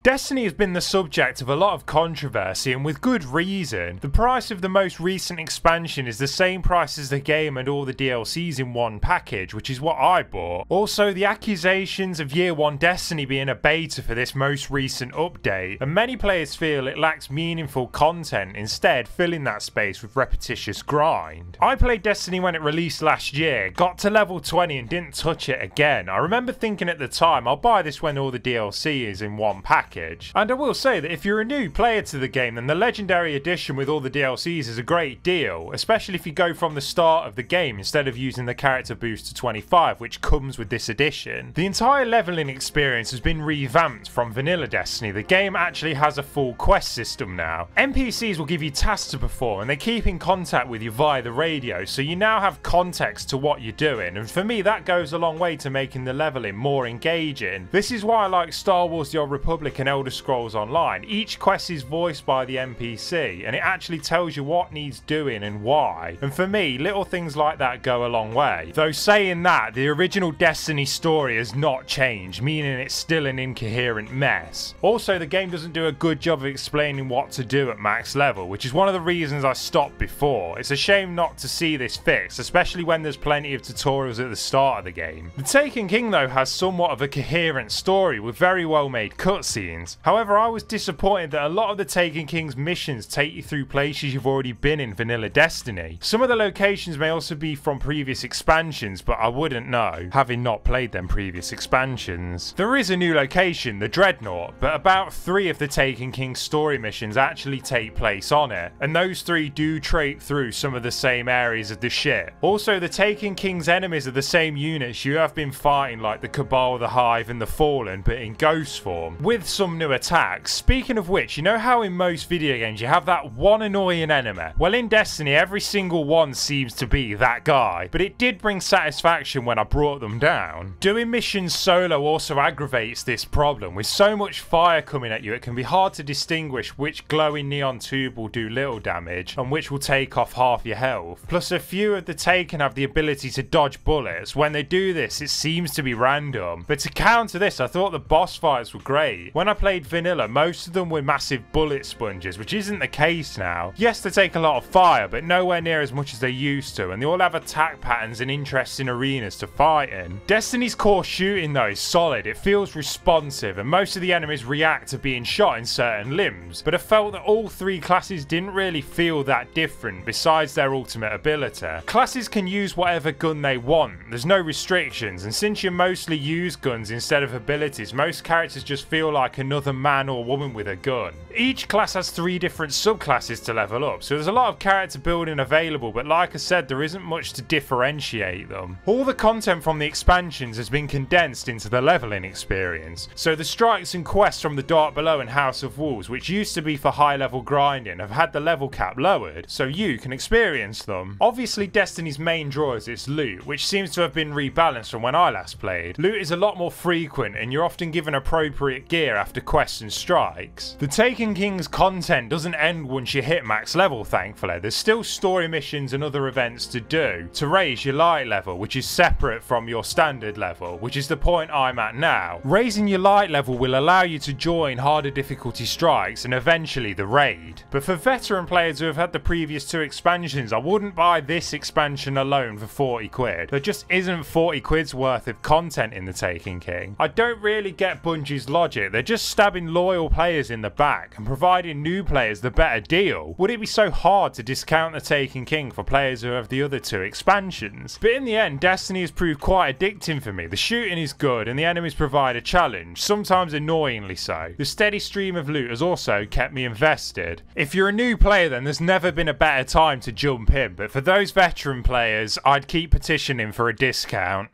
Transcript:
Destiny has been the subject of a lot of controversy, and with good reason. The price of the most recent expansion is the same price as the game and all the DLCs in one package, which is what I bought. Also, the accusations of Year 1 Destiny being a beta for this most recent update, and many players feel it lacks meaningful content, instead filling that space with repetitious grind. I played Destiny when it released last year, got to level 20 and didn't touch it again. I remember thinking at the time, I'll buy this when all the DLC is in one package. And I will say that if you're a new player to the game, then the Legendary Edition with all the DLCs is a great deal, especially if you go from the start of the game instead of using the character boost to 25, which comes with this edition. The entire leveling experience has been revamped from vanilla Destiny. The game actually has a full quest system now. NPCs will give you tasks to perform, and they keep in contact with you via the radio, so you now have context to what you're doing, and for me that goes a long way to making the leveling more engaging. This is why I like Star Wars The Old Republic and Elder Scrolls Online. Each quest is voiced by the NPC, and it actually tells you what needs doing and why. And for me, little things like that go a long way. Though saying that, the original Destiny story has not changed, meaning it's still an incoherent mess. Also, the game doesn't do a good job of explaining what to do at max level, which is one of the reasons I stopped before. It's a shame not to see this fixed, especially when there's plenty of tutorials at the start of the game. The Taken King though has somewhat of a coherent story with very well made cutscenes. However, I was disappointed that a lot of the Taken King's missions take you through places you've already been in vanilla Destiny. Some of the locations may also be from previous expansions, but I wouldn't know, having not played them previous expansions. There is a new location, the Dreadnought, but about 3 of the Taken King's story missions actually take place on it, and those 3 do trape through some of the same areas of the ship. Also, the Taken King's enemies are the same units you have been fighting, like the Cabal, the Hive and the Fallen, but in ghost form, with some new attacks. Speaking of which, you know how in most video games you have that one annoying enemy? Well, in Destiny every single one seems to be that guy, but it did bring satisfaction when I brought them down. Doing missions solo also aggravates this problem. With so much fire coming at you, it can be hard to distinguish which glowing neon tube will do little damage and which will take off half your health. Plus, a few of the Taken have the ability to dodge bullets. When they do this, it seems to be random. But to counter this, I thought the boss fights were great. When I played vanilla, most of them were massive bullet sponges, which isn't the case now. Yes, they take a lot of fire, but nowhere near as much as they used to, and they all have attack patterns and interesting arenas to fight in. Destiny's core shooting though is solid. It feels responsive, and most of the enemies react to being shot in certain limbs, but I felt that all 3 classes didn't really feel that different besides their ultimate ability. Classes can use whatever gun they want, there's no restrictions, and since you mostly use guns instead of abilities, most characters just feel like another man or woman with a gun. Each class has 3 different subclasses to level up, so there's a lot of character building available, but like I said, there isn't much to differentiate them. All the content from the expansions has been condensed into the leveling experience, so the strikes and quests from the Dark Below and House of Wolves, which used to be for high level grinding, have had the level cap lowered, so you can experience them. Obviously, Destiny's main draw is its loot, which seems to have been rebalanced from when I last played. Loot is a lot more frequent, and you're often given appropriate gear after quests and strikes. The Taken King's content doesn't end once you hit max level, thankfully. There's still story missions and other events to do to raise your light level, which is separate from your standard level, which is the point I'm at now. Raising your light level will allow you to join harder difficulty strikes and eventually the raid. But for veteran players who have had the previous 2 expansions, I wouldn't buy this expansion alone for 40 quid. There just isn't 40 quid's worth of content in the Taken King. I don't really get Bungie's logic. They're just stabbing loyal players in the back and providing new players the better deal. Would it be so hard to discount the Taken King for players who have the other 2 expansions? But in the end, Destiny has proved quite addicting for me. The shooting is good and the enemies provide a challenge, sometimes annoyingly so. The steady stream of loot has also kept me invested. If you're a new player, then there's never been a better time to jump in, but for those veteran players, I'd keep petitioning for a discount.